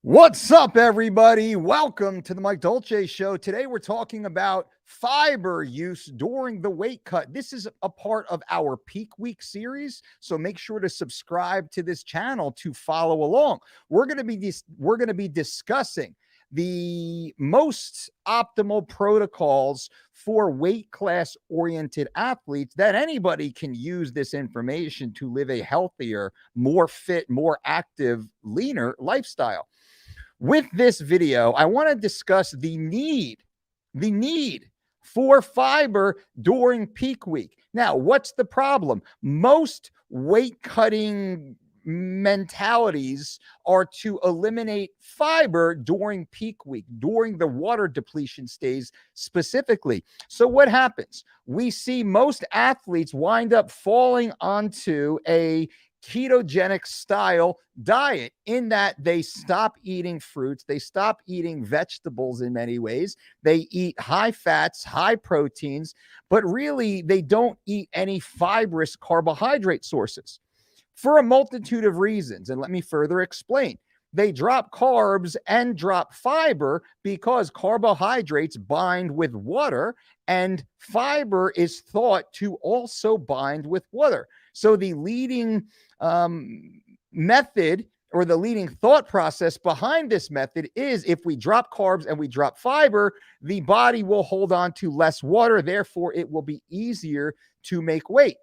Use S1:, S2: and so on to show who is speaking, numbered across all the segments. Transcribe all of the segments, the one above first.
S1: What's up, everybody? Welcome to the Mike Dolce Show. Today, we're talking about fiber use during the weight cut. This is a part of our Peak Week series, so make sure to subscribe to this channel to follow along. We're going to be discussing the most optimal protocols for weight class oriented athletes that anybody can use this information to live a healthier, more fit, more active, leaner lifestyle. With this video, I want to discuss the need for fiber during peak week. Now, what's the problem? Most weight cutting mentalities are to eliminate fiber during peak week, during the water depletion stage specifically. So what happens? We see most athletes wind up falling onto a ketogenic style diet in that they stop eating fruits, they stop eating vegetables in many ways, they eat high fats, high proteins, but really they don't eat any fibrous carbohydrate sources for a multitude of reasons. And let me further explain. They drop carbs and drop fiber because carbohydrates bind with water and fiber is thought to also bind with water. So the leading method or the leading thought process behind this method is if we drop carbs and we drop fiber, the body will hold on to less water. Therefore, it will be easier to make weight.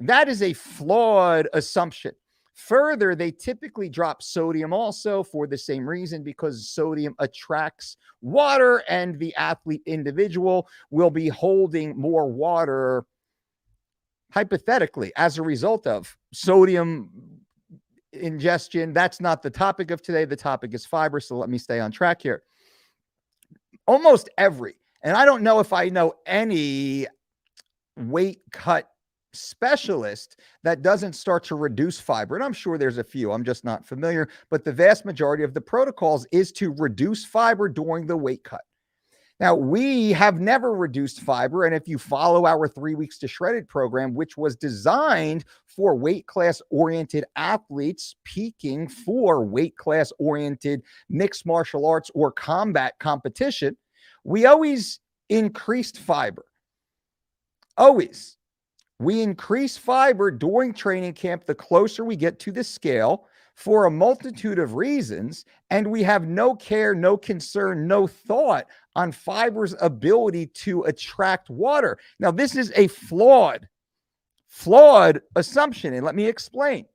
S1: That is a flawed assumption. Further, they typically drop sodium also for the same reason, because sodium attracts water and the athlete individual will be holding more water hypothetically as a result of sodium ingestion. That's not the topic of today. The topic is fiber. So let me stay on track here. Almost every, and I don't know if I know any weight cut specialist that doesn't start to reduce fiber. And I'm sure there's a few, I'm just not familiar, but the vast majority of the protocols is to reduce fiber during the weight cut. Now, we have never reduced fiber. And if you follow our 3 weeks to shredded program, which was designed for weight class oriented athletes peaking for weight class oriented mixed martial arts or combat competition, we always increased fiber. Always. We increase fiber during training camp the closer we get to the scale for a multitude of reasons, and we have no care, no concern, no thought on fiber's ability to attract water. Now, this is a flawed assumption, and let me explain.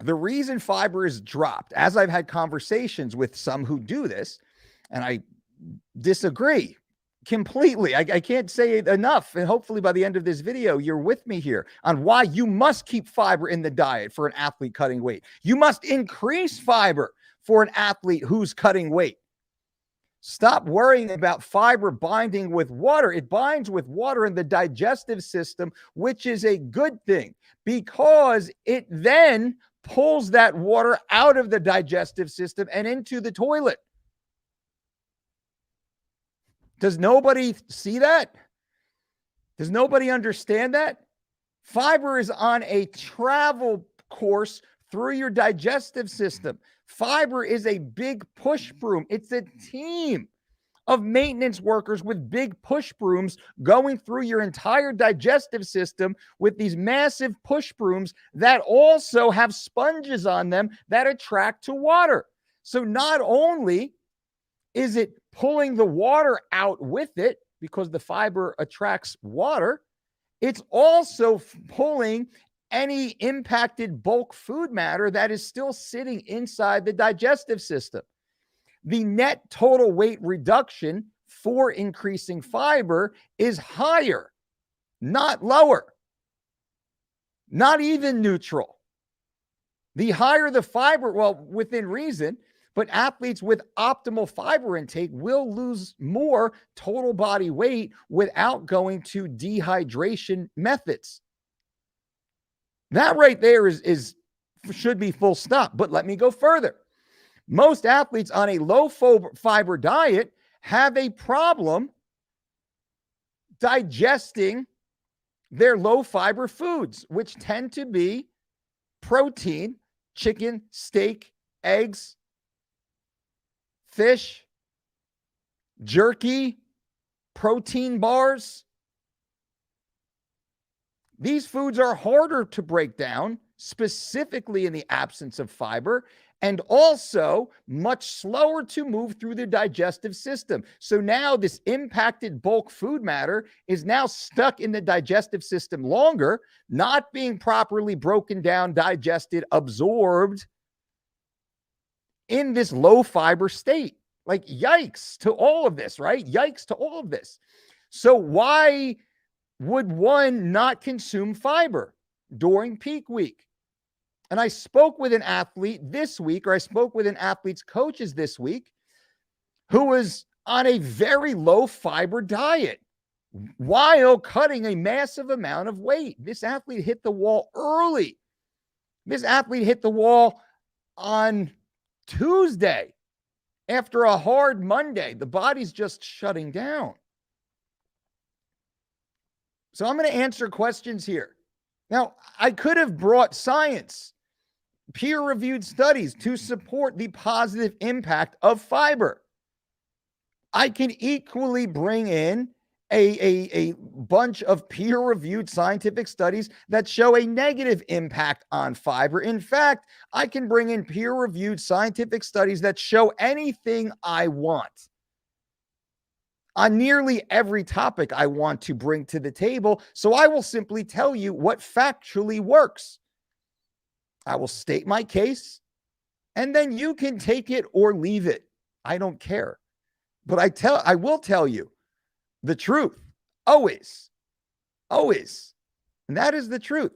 S1: The reason fiber is dropped, as I've had conversations with some who do this, and I disagree completely. I can't say it enough. And hopefully by the end of this video, you're with me here on why you must keep fiber in the diet for an athlete cutting weight. You must increase fiber for an athlete who's cutting weight. Stop worrying about fiber binding with water. It binds with water in the digestive system, which is a good thing because it then pulls that water out of the digestive system and into the toilet. Does nobody see that? Does nobody understand that? Fiber is on a travel course through your digestive system. Fiber is a big push broom. It's a team of maintenance workers with big push brooms going through your entire digestive system with these massive push brooms that also have sponges on them that attract to water. So not only is it pulling the water out with it because the fiber attracts water, it's also pulling any impacted bulk food matter that is still sitting inside the digestive system. The net total weight reduction for increasing fiber is higher, not lower, not even neutral. The higher the fiber, well, within reason, but athletes with optimal fiber intake will lose more total body weight without going to dehydration methods. That right there should be full stop. But let me go further. Most athletes on a low fiber diet have a problem digesting their low fiber foods, which tend to be protein, chicken, steak, eggs, fish, jerky, protein bars. These foods are harder to break down, specifically in the absence of fiber, and also much slower to move through the digestive system. So now this impacted bulk food matter is now stuck in the digestive system longer, not being properly broken down, digested, absorbed in this low fiber state. Like, yikes to all of this, right? Yikes to all of this. So why would one not consume fiber during peak week? And I spoke with an athlete this week, or I spoke with an athlete's coaches this week, who was on a very low fiber diet while cutting a massive amount of weight. This athlete hit the wall early. This athlete hit the wall on Tuesday after a hard Monday. The body's just shutting down. So I'm going to answer questions here. Now, I could have brought science, peer-reviewed studies to support the positive impact of fiber. I can equally bring in a bunch of peer-reviewed scientific studies that show a negative impact on fiber. In fact, I can bring in peer-reviewed scientific studies that show anything I want on nearly every topic I want to bring to the table. So I will simply tell you what factually works. I will state my case, and then you can take it or leave it. I don't care. But I will tell you the truth. Always. Always. And that is the truth.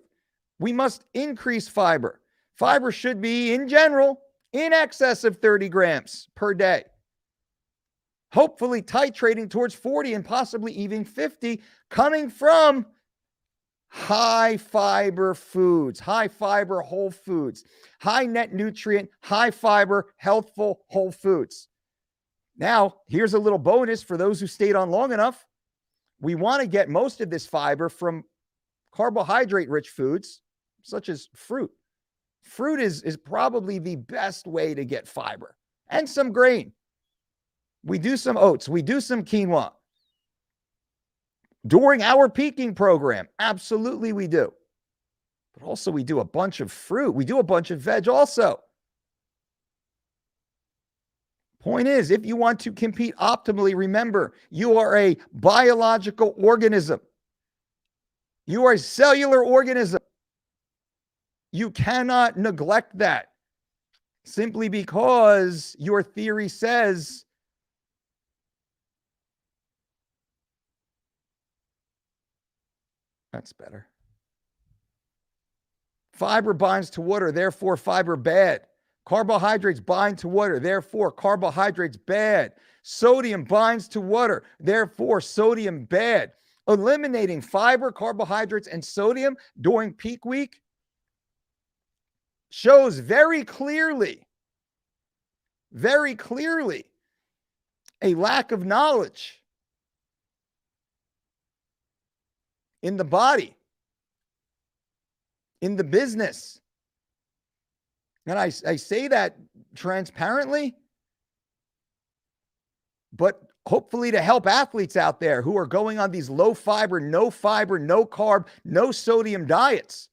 S1: We must increase fiber. Fiber should be, in general, in excess of 30 grams per day. Hopefully titrating towards 40 and possibly even 50, coming from high fiber foods, high fiber whole foods, high net nutrient, high fiber, healthful whole foods. Now, here's a little bonus for those who stayed on long enough. We want to get most of this fiber from carbohydrate-rich foods, such as fruit. Fruit is probably the best way to get fiber, and some grain. We do some oats. We do some quinoa. During our peaking program, absolutely we do. But also we do a bunch of fruit. We do a bunch of veg also. Point is, if you want to compete optimally, remember, you are a biological organism. You are a cellular organism. You cannot neglect that simply because your theory says that's better. Fiber binds to water, therefore fiber bad. Carbohydrates bind to water, therefore carbohydrates bad. Sodium binds to water, therefore sodium bad. Eliminating fiber, carbohydrates, and sodium during peak week shows very clearly a lack of knowledge in the body, in the business. And I say that transparently, but hopefully to help athletes out there who are going on these low fiber, no carb, no sodium diets,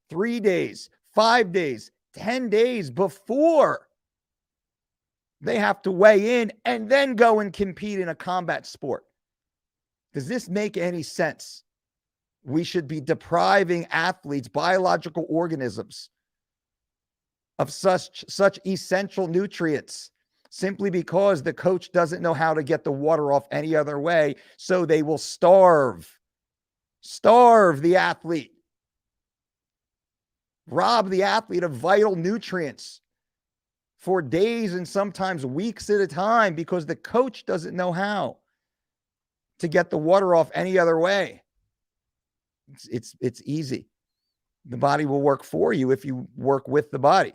S1: 3 days, 5 days, 10 days before they have to weigh in and then go and compete in a combat sport. Does this make any sense? We should be depriving athletes, biological organisms, of such essential nutrients simply because the coach doesn't know how to get the water off any other way. So they will starve the athlete, rob the athlete of vital nutrients for days and sometimes weeks at a time because the coach doesn't know how to get the water off any other way. It's easy. The body will work for you if you work with the body.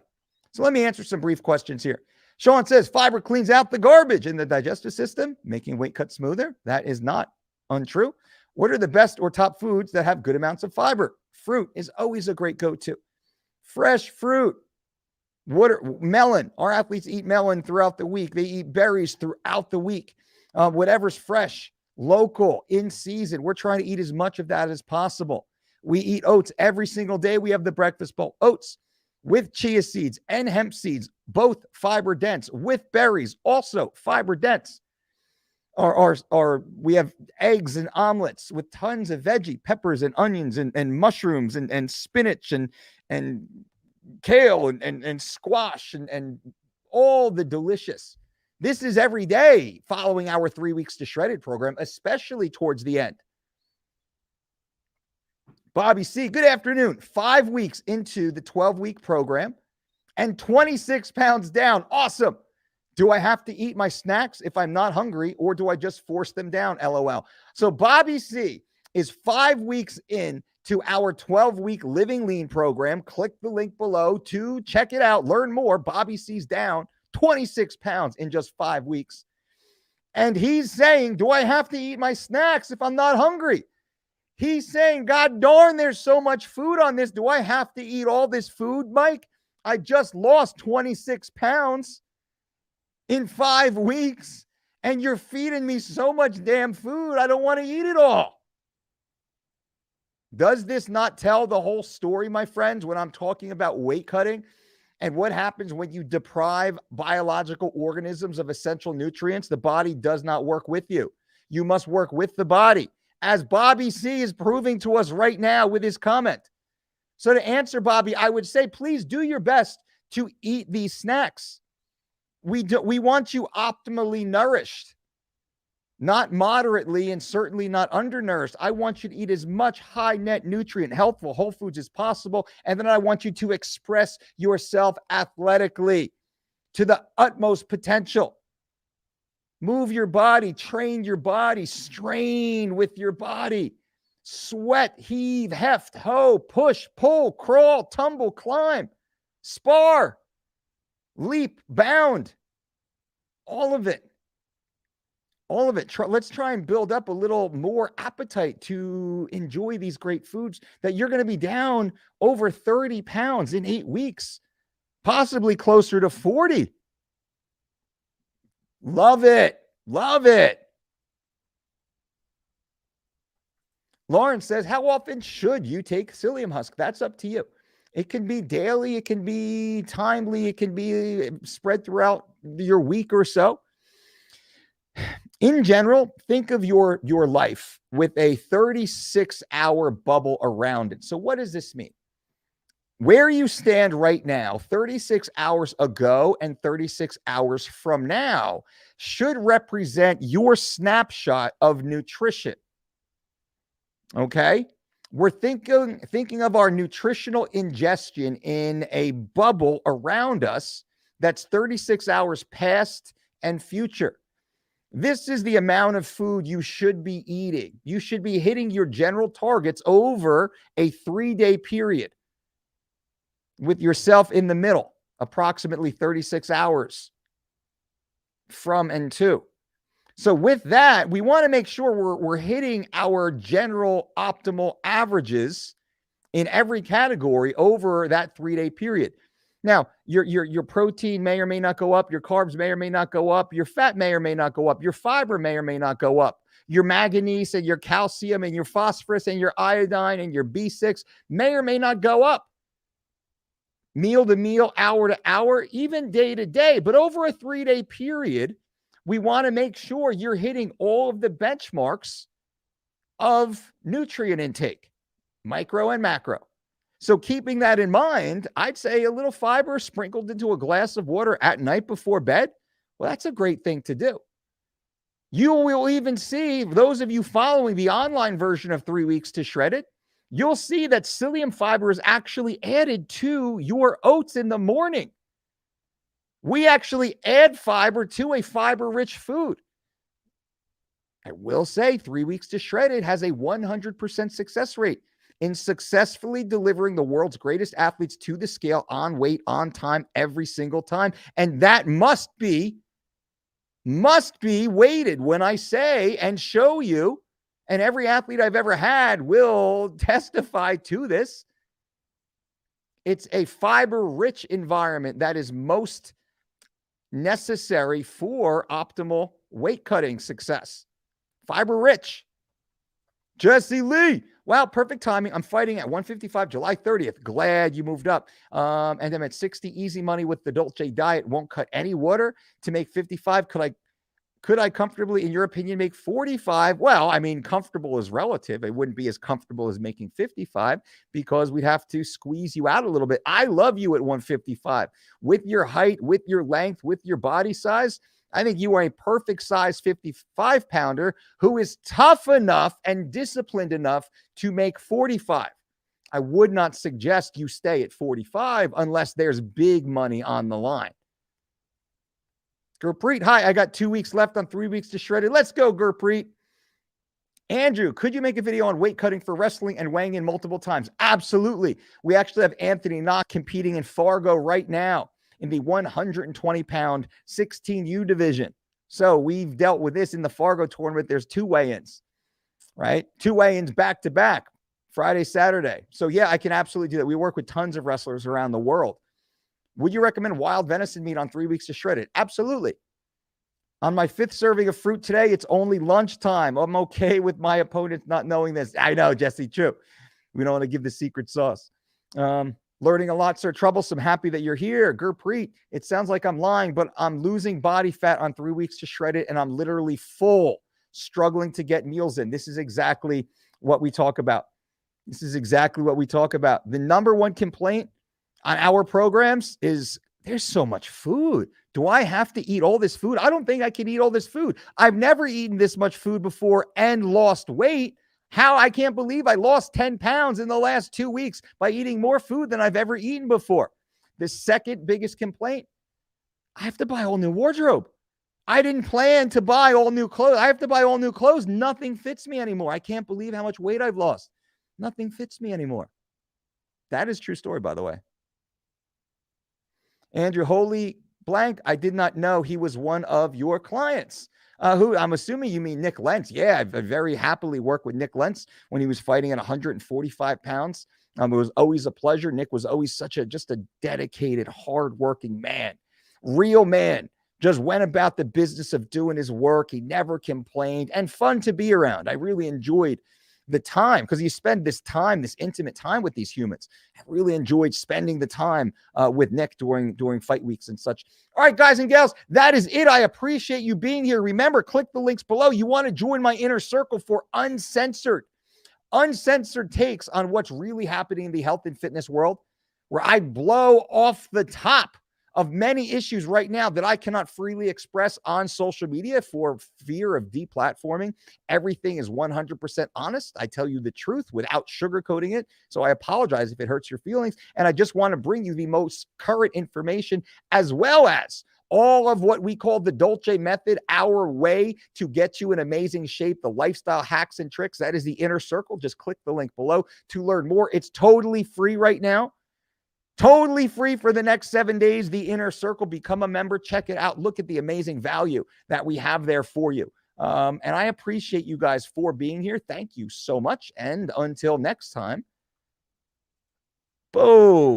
S1: So let me answer some brief questions here. Sean says, fiber cleans out the garbage in the digestive system, making weight cut smoother. That is not untrue. What are the best or top foods that have good amounts of fiber? Fruit is always a great go-to. Fresh fruit. Melon. Our athletes eat melon throughout the week. They eat berries throughout the week. Whatever's fresh, local, in season. We're trying to eat as much of that as possible. We eat oats every single day. We have the breakfast bowl. Oats with chia seeds and hemp seeds, both fiber dense, with berries, also fiber dense. We have eggs and omelets with tons of veggie, peppers and onions and mushrooms and spinach and kale and squash and all the delicious. This is every day following our 3 weeks to shredded program, especially towards the end. Bobby C, good afternoon. 5 weeks into the 12-week program and 26 pounds down. Awesome. Do I have to eat my snacks if I'm not hungry, or do I just force them down? LOL. So Bobby C is 5 weeks in to our 12-week Living Lean program. Click the link below to check it out. Learn more. Bobby C's down 26 pounds in just 5 weeks. And he's saying, do I have to eat my snacks if I'm not hungry? He's saying, God darn, there's so much food on this. Do I have to eat all this food, Mike? I just lost 26 pounds in 5 weeks, and you're feeding me so much damn food. I don't want to eat it all. Does this not tell the whole story, my friends, when I'm talking about weight cutting and what happens when you deprive biological organisms of essential nutrients? The body does not work with you. You must work with the body, as Bobby C is proving to us right now with his comment. So to answer Bobby, I would say, please do your best to eat these snacks. We want you optimally nourished, not moderately and certainly not undernourished. I want you to eat as much high net nutrient, healthful, whole foods as possible. And then I want you to express yourself athletically to the utmost potential. Move your body, train your body, strain with your body, sweat, heave, heft, hoe, push, pull, crawl, tumble, climb, spar, leap, bound, all of it. All of it. Let's try and build up a little more appetite to enjoy these great foods that you're going to be down over 30 pounds in 8 weeks, possibly closer to 40. Love it. Love it. Lauren says, how often should you take Psyllium Husk? That's up to you. It can be daily. It can be timely. It can be spread throughout your week or so. In general, think of your life with a 36-hour bubble around it. So what does this mean? Where you stand right now, 36 hours ago and 36 hours from now, should represent your snapshot of nutrition. Okay? We're thinking of our nutritional ingestion in a bubble around us that's 36 hours past and future. This is the amount of food you should be eating. You should be hitting your general targets over a 3-day period with yourself in the middle, approximately 36 hours from and to. So with that, we want to make sure we're hitting our general optimal averages in every category over that 3-day period. Now, your protein may or may not go up. Your carbs may or may not go up. Your fat may or may not go up. Your fiber may or may not go up. Your manganese and your calcium and your phosphorus and your iodine and your B6 may or may not go up. Meal to meal, hour to hour, even day to day. But over a 3-day period, we want to make sure you're hitting all of the benchmarks of nutrient intake, micro and macro. So keeping that in mind, I'd say a little fiber sprinkled into a glass of water at night before bed, well, that's a great thing to do. You will even see, those of you following the online version of 3 weeks to shred it, you'll see that psyllium fiber is actually added to your oats in the morning. We actually add fiber to a fiber-rich food. I will say 3 weeks to shred it has a 100% success rate in successfully delivering the world's greatest athletes to the scale on weight, on time, every single time. And that must be weighted when I say and show you, and every athlete I've ever had will testify to this. It's a fiber-rich environment that is most necessary for optimal weight cutting success. Fiber-rich. Jesse Lee. Wow, perfect timing. I'm fighting at 155, July 30th. Glad you moved up. And I'm at 60, easy money with the Dolce diet. Won't cut any water to make 55. Could I comfortably, in your opinion, make 45? Well, I mean, comfortable is relative. It wouldn't be as comfortable as making 55 because we'd have to squeeze you out a little bit. I love you at 155. With your height, with your length, with your body size, I think you are a perfect size 55 pounder who is tough enough and disciplined enough to make 45. I would not suggest you stay at 45 unless there's big money on the line. Gurpreet, hi, I got 2 weeks left on 3 weeks to shred it. Let's go, Gurpreet. Andrew, could you make a video on weight cutting for wrestling and weighing in multiple times? Absolutely. We actually have Anthony Knock competing in Fargo right now in the 120-pound 16U division. So we've dealt with this in the Fargo tournament. There's 2 weigh-ins, right? 2 weigh-ins back-to-back, Friday, Saturday. So yeah, I can absolutely do that. We work with tons of wrestlers around the world. Would you recommend wild venison meat on 3 weeks to shred it? Absolutely. On my 5th serving of fruit today, it's only lunchtime. I'm okay with my opponents not knowing this. I know, Jesse, true. We don't want to give the secret sauce. Learning a lot, sir. Troublesome. Happy that you're here. Gurpreet, it sounds like I'm lying, but I'm losing body fat on 3 weeks to shred it, and I'm literally full, struggling to get meals in. This is exactly what we talk about. This is exactly what we talk about. The number one complaint on our programs is there's so much food. Do I have to eat all this food? I don't think I can eat all this food. I've never eaten this much food before and lost weight. How? I can't believe I lost 10 pounds in the last 2 weeks by eating more food than I've ever eaten before. The second biggest complaint, I have to buy all new wardrobe. I didn't plan to buy all new clothes. I have to buy all new clothes. Nothing fits me anymore. I can't believe how much weight I've lost. Nothing fits me anymore. That is a true story, by the way. Andrew, holy blank, I did not know he was one of your clients. Who I'm assuming you mean Nick Lentz. Yeah, I very happily worked with Nick Lentz when he was fighting at 145 pounds. It was always a pleasure. Nick was always just a dedicated, hardworking man, real man. Just went about the business of doing his work. He never complained and fun to be around. I really enjoyed the time because you spend this time, this intimate time with these humans. I really enjoyed spending the time with Nick during fight weeks and such. All right, guys and gals, that is it. I appreciate you being here. Remember, click the links below. You want to join my inner circle for uncensored takes on what's really happening in the health and fitness world, where I blow off the top of many issues right now that I cannot freely express on social media for fear of deplatforming. Everything is 100% honest. I tell you the truth without sugarcoating it. So I apologize if it hurts your feelings. And I just want to bring you the most current information as well as all of what we call the Dolce method, our way to get you in amazing shape, the lifestyle hacks and tricks. That is the inner circle. Just click the link below to learn more. It's totally free right now. Totally free for the next 7 days. The Inner Circle. Become a member. Check it out. Look at the amazing value that we have there for you. And I appreciate you guys for being here. Thank you so much. And until next time, boom.